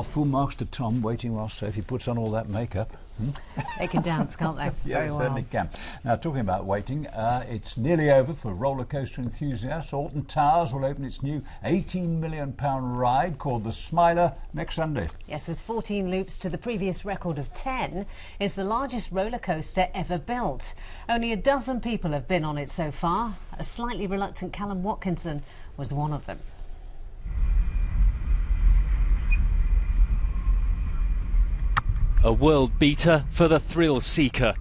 Well, full marks to Tom, waiting while Sophie puts on all that makeup. They can dance, can't they? Yeah, Very well. certainly can. Now, talking about waiting, it's nearly over for roller coaster enthusiasts. Alton Towers will open its new £18 million ride called the Smiler next Sunday. Yes, with 14 loops to the previous record of 10, it's the largest roller coaster ever built. Only a dozen people have been on it so far. A slightly reluctant Callum Watkinson was one of them. A world beater for the thrill seeker.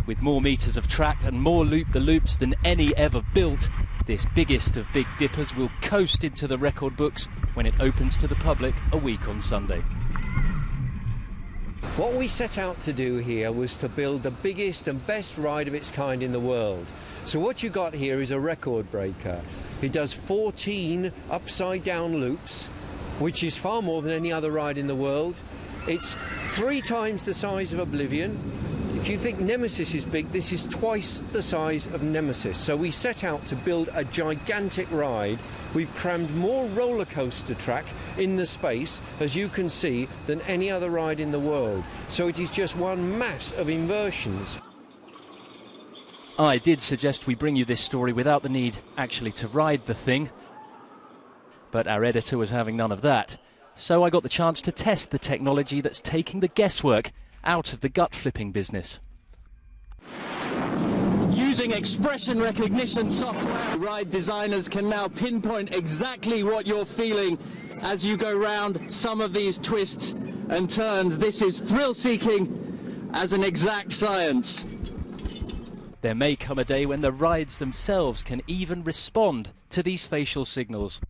With more metres of track and more loop-the-loops than any ever built, this biggest of Big Dippers will coast into the record books when it opens to the public a week on Sunday. What we set out to do here was to build the biggest and best ride of its kind in the world. So what you got here is a record breaker. It does 14 upside-down loops, which is far more than any other ride in the world. It's 3 times the size of Oblivion. If you think Nemesis is big, this is twice the size of Nemesis. So we set out to build a gigantic ride. We've crammed more roller coaster track in the space, as you can see, than any other ride in the world. So it is just one mass of inversions. I did suggest we bring you this story without the need actually to ride the thing, but our editor was having none of that. So I got the chance to test the technology that's taking the guesswork out of the gut-flipping business. Using expression recognition software, ride designers can now pinpoint exactly what you're feeling as you go round some of these twists and turns. This is thrill-seeking as an exact science. There may come a day when the rides themselves can even respond to these facial signals.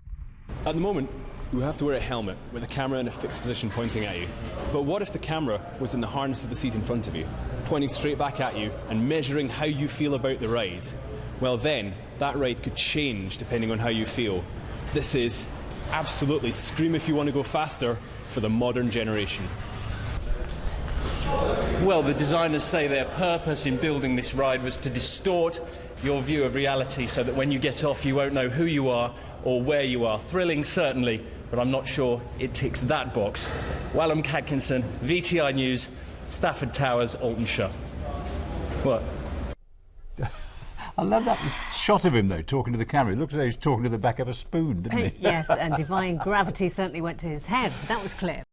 At the moment, you have to wear a helmet with a camera in a fixed position pointing at you. But what if the camera was in the harness of the seat in front of you, pointing straight back at you and measuring how you feel about the ride? Well then, that ride could change depending on how you feel. This is absolutely scream if you want to go faster for the modern generation. Well, the designers say their purpose in building this ride was to distort your view of reality so that when you get off you won't know who you are or where you are. Thrilling, certainly, but I'm not sure it ticks that box. Wallum Cadkinson, VTI News, Stafford Towers, Altonshire. What? I love that shot of him, though, talking to the camera. It looks as though he's talking to the back of a spoon, didn't he? Yes, and defying gravity certainly went to his head. That was clear.